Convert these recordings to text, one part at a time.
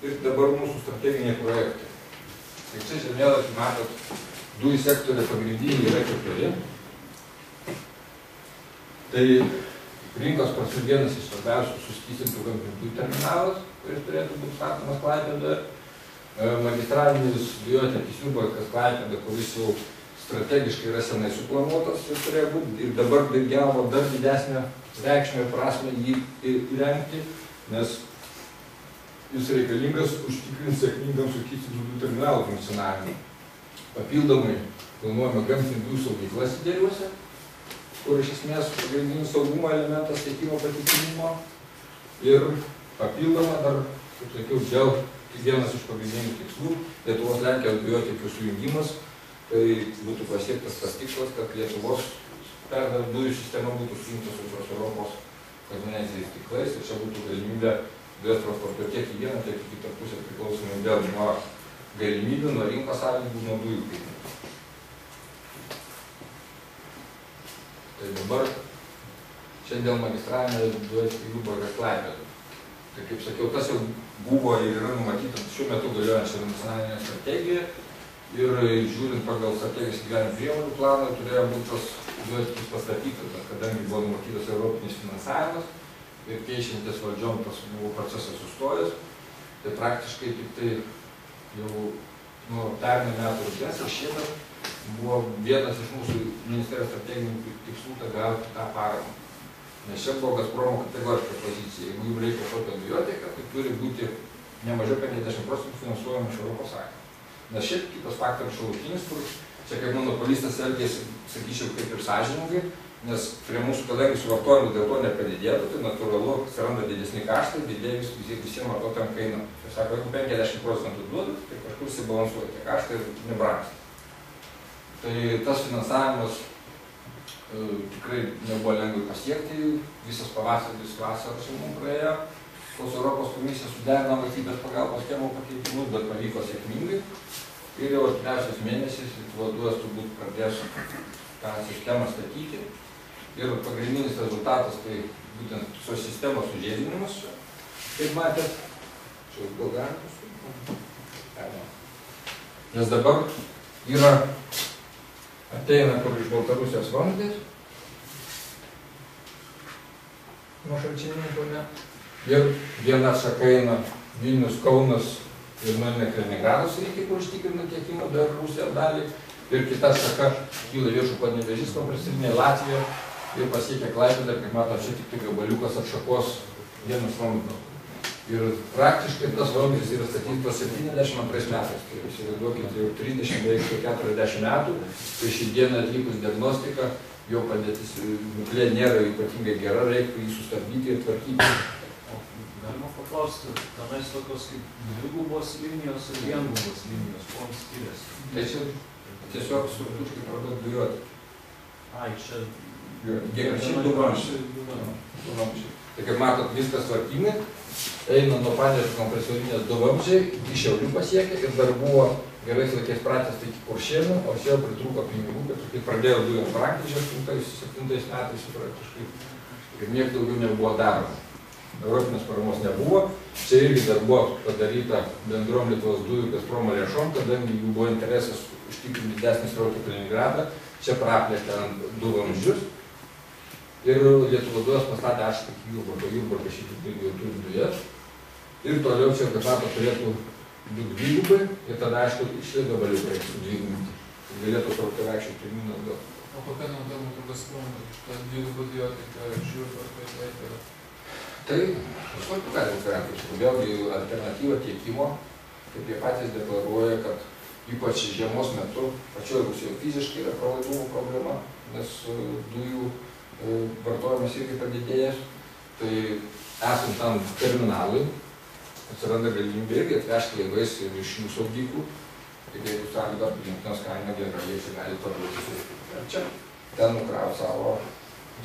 ir dabar mūsų strateginiai projektai. Tai čia žemėlapį matot, dujų sektoriai pagrindiniai yra 4. Tai rinkos prasme vienas iš svarbiausių suskystintų gamtinių dujų terminalas, kuris turėtų būti statomas Klaipėdoje. Magistralinis dujotiekis Jurbarkas Klaipėda, kuris jau strategiškai yra senai suplanuotas ir turėjo būti, ir dabar gavo dar didesnę reikšmę ir prasmę jį įrengti, nes jis reikalingas užtikrinti sėkmingam suskystintų dujų terminalų funkcionavimą. Papildomai planuojame gamtinių dujų saugyklas Ideliuose, kur iš esmės pagrindinis saugumo elementas tiekimo patikimumo, ir papildoma dar, kaip sakiau, dėl vienas iš pagrindinių tikslų Lietuvos Lenkijos dujotiekių sujungimas, tai būtų pasiektas tas tikslas, kad Lietuvos dujų sistema būtų sujungta su visos Europos kontinentiniais tinklais, ir čia būtų galimybė dujas transportuoti tiek į vieną, tiek į kitą pusę, priklausomai vėl nuo galimybių, nuo rinkos sąlygų, nuo dujų kainų. Tai dabar čia dėl magistralinio dujotiekio Jurbarkas Klaipėda. Tai kaip sakiau, tas jau buvo ir yra numatyta šiuo metu galiojančia nacionalinė strategija, ir žiūrint pagal strategijos įgyvendinimo priemonių planą turėjo būti tas dujotiekis pastatytas, bet kadangi buvo numatytas europinis finansavimas ir keičiantis valdžiom tas buvo procesas sustojęs, tai praktiškai tik tai jau nuo pernai metų rudens ir šiemet buvo vienas iš mūsų ministerijos strateginių tikslų gauti tą paramą. Nes čia buvo Gazpromo kategoriška pozicija. Jeigu jums reikia tokio dujotiekio, tai turi būti nemažiau 50% finansuojama iš Europos Sąjungos. Nes šiaip kitas faktorius šalutinis, kur čia kaip monopolistas elgėsi, sakyčiau, kaip ir sąžiningai, nes prie mūsų, kadangi suvartojimas dėl to nepadidėtų, tai natūralu atsiranda didesni kaštai, didėjus visiems vartotojams kaina. Tai sako, jeigu 50% duodat, tai kažkur subalansuoja tie kaštai ir nebrangsta. Tai tas finansavimas tikrai nebuvo lengvai pasiekti, visas pavasaris, vasaras jau mums praėjo, kol Europos komisija suderino valstybės pagalbos schemų pakeitimus, bet pavyko sėkmingai. Ir jau artimiausiais mėnesiais Lietuvos dujos turbūt pradės tą sistemą statyti. Ir pagrindinis rezultatas tai būtent visos sistemos sužiedinimas. Kaip matėt, čia jau gal galima. Nes dabar yra ateina kur iš Baltarusijos vamzdis, nuo Šalčininkų, ne? Ir viena šaka eina Vilnius, Kaunas ir nuo Kaliningrados iki, kur užtikrina tiekimą dar Rusijos dalį. Ir kita šaka kyla viršų Panevėžys, kompresinė Latvija ir pasiekia Klaipėdą. Kaip matot, čia tik tai gabaliukas atšakos vienas vamzdis. Ir praktiškai tas vamzdis yra statytas 72 metais. Tai įsivaizduokit, jau 30, beveik 40 metų. Tai šį dieną atlikus diagnostiką, jo padėtis būklė nėra ypatingai gera, reiktų jį sustabdyti ir tvarkyti. Galima paklausti, tenais tokios kaip dvigubos linijos ir viengubos linijos, kuom skiriasi? Tai čia tiesiog struktūriškai pradėt dujoti. Ai, čia... Šiaip du vamzdžiai. Tai kaip matot, viskas tvarkingai, eina nuo Panevėžio kompresorinės du vamzdžiai, iki Šiaulių pasiekia ir dar buvo gerais laikais pratęs iki Kuršėnų, o čia jau pritrūko pinigų, kad pradėjo dujos brangti 2007 metais praktiškai ir niek daugiau nebuvo daroma. Europinės paramos nebuvo, čia irgi dar buvo padaryta bendrom Lietuvos dujų Gazpromo lėšom, kadangi jų buvo interesas užtikrinti didesnį srautą Kaliningradą, čia praplėtė ant du vamzdžius ir Lietuvos dujos pastatė ašką iki Jurbarko šitų jau turi dujas ir toliau čia, kaip mato, turėtų būti dvigubai ir tada, aišku, išlė gabaliukai reikia sudvigubinti ir galėtų srautą vaikščioti pirmyn atgal. O kokia nauda būtų Gazpromui, tą dvigubą dujotiekio iš Jurbarko į Klaipėdą? Tai visokių galim variantų. Vėlgi alternatyva tiekimo, kaip jie patys deklaruoja, kad ypač žiemos metu pačioje Rusijoje fiziškai yra pralaidumo problema, nes dujų vartojimas irgi padidėjęs. Tai esant tam terminalui, atsiranda galimybė irgi atvežti laivais ir iš jų saugyklų. Tai jeigu sąlyga aplinkos kaina gera, jie čia gali parduoti ir čia. Ten nukraut savo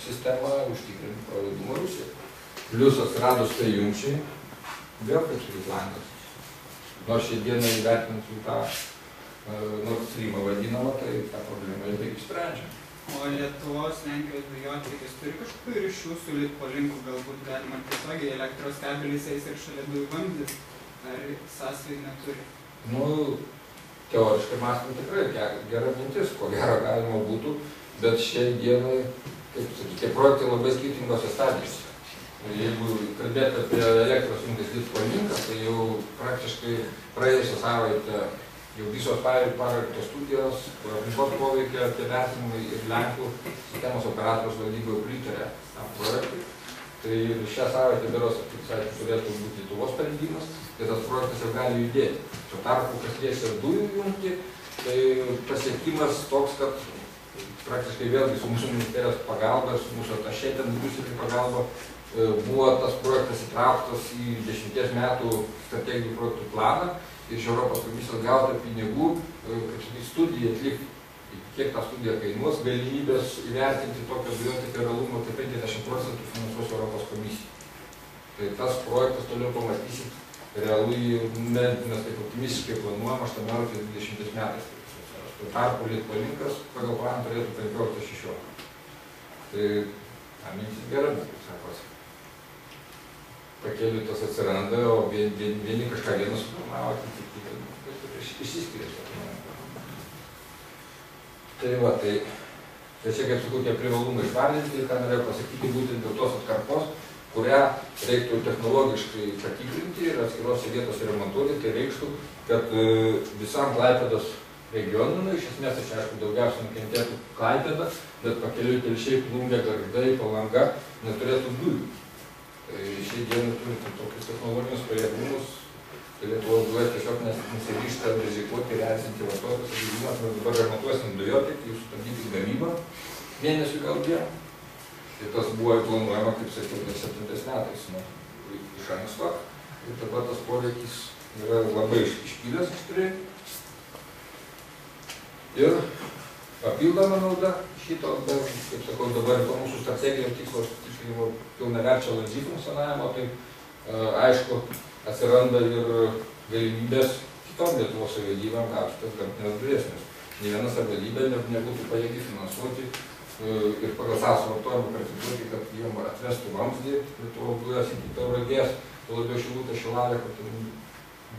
sistemą, užtikrinti pralaidumą Rusijoje. Plius atsiradus tai jungčiai, vėl kaip su Islandijos. Nors šią dieną įvertinant jų tą Nord Streamą vadinamą, tai tą problemą jau taip išsprendžia. O Lietuvos, Lenkijos dujotiekis turi kažkokių ryšių su Litpolinku, galbūt galima tiesiogiai elektros kabelis eis ir šalia dujų vamzdis? ar sąsajų neturi? Nu, teoriškai mąstant tikrai gera mintis, ko gero galima būtų, bet šiai dienai, kaip sakyti, tie projektai labai skirtingose stadijose. Jeigu kalbėti apie elektros jungtis Litvalinką, tai jau praktiškai praėjusią savaitę jau visos parengtos studijos, aplinkos poveikio, tie vertinimai ir Lenkų sistemos operatoriaus valdyboje pritarė tam projektui. Tai šią savaitę beros, kaip sakė, turėtų būti Lietuvos sprendimas, tai tas projektas jau gali judėti. Tuo tarpu, kas liečia dujų jungtį, tai pasiekimas toks, kad praktiškai vėlgi su mūsų ministerijos pagalba, su mūsų atašė ten Briusely pagalba, buvo tas projektas įtrauktas į 10 metų strateginių projektų planą ir iš Europos komisijos gauta pinigų, kaip studiją atlikti, kiek tą studiją kainuos, galimybės įvertinti tokio dujotiekio realumo, tai 50% finansuos Europos komisija. Tai tas projektas toliau pamatysit, realui mes taip optimistiškai planuojam 18-20 metais. Tuo tarpu Litvalinkas pagal planą turėtų 15-16. Tai mintis gera, kaip sakosi. Pakeliui tas atsiranda, o vieni kažką vieną suplanavo, kiti išsiskiria. Tai va, tai čia kaip sakau, tie privalumai išvardinti, ką norėjau pasakyti, būtent dėl tos atkarpos, kurią reiktų technologiškai patikrinti ir atskirose vietose remontuoti, tai reikštų, kad visam Klaipėdos regionui, iš esmės, aš aišku, daugiausiai nukentėtų Klaipėda, bet pakeliui Telšiai, Plungė, Gargždai, Palanga neturėtų dujų. Tai šiai dienai turite tokius technologinius pajėgumus, tai Lietuvos dujas tiesiog nesiryžta rizikuoti ir erzinti vartotojus, ir žinot, mes dabar remontuosim dujotiekį, sustabdyti gamybą mėnesių gal dieną. Tai tas buvo planuojama, kaip sakiau, 7 metais iš anksto. Ir dabar tas poreikis yra labai iškilęs iš turėjų. Ir papildoma nauda šito, bet, kaip sakau, dabar po mūsų strategijos tikslo užtikrinimo pilnaverčio LNG funkcionavimo, tai aišku, atsiranda ir galimybės kitom Lietuvos savivaldybėm gauti tas gamtinės dujas, nes nė viena savivaldybė nebūtų pajėgi finansuoti ir pagal savo suvartojimą pritituoti, kad jiem atvestų vamzdį Lietuvos dujas iki Tauragės, tuo labiau Šilutė, Šilalė, kad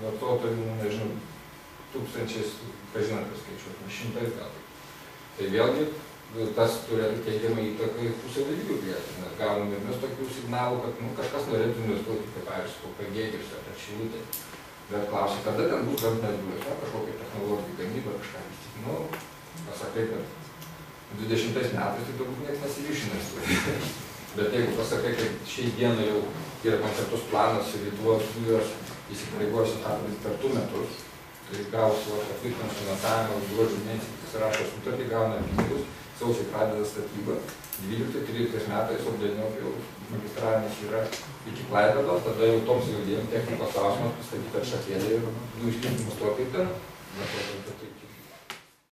vartotojų, nežinau, tūkstančiais, ką žinot, paskaičiuoti, 100 gal. Tai vėlgi, tas turėtų teigiamą įtaką į tų savivaldybių plėtrą, nes gaunam ir mes tokių signalų, kad kažkas norėtų investuoti, kaip pavyzdžiui, Pagėgiuose ar Šilutė. Bet klausia, kada ten bus gamtinės dujos, kažkokia technologija, gamyba, kažką vis tik. Nu, pasakai, kad 20 metais tai turbūt niekas nesiryš investuoti. Bet jeigu pasakai, kad šiai dienai jau yra konceptus planas ir Lietuvos dujos įsipareigojusi tą per 2 metus, tai gaus atvirtinant finansavimą, gruodžio mėnesį pasirašo sutartį, gauna pinigus, sausį pradeda statybą, 12-13 metais, o 19 jau magistralinis yra iki Klaipėdos, tada jau toms savivaldybėms technikos klausimas pastatyti ar šakėlį ir jų iškirtimus to kaip ten.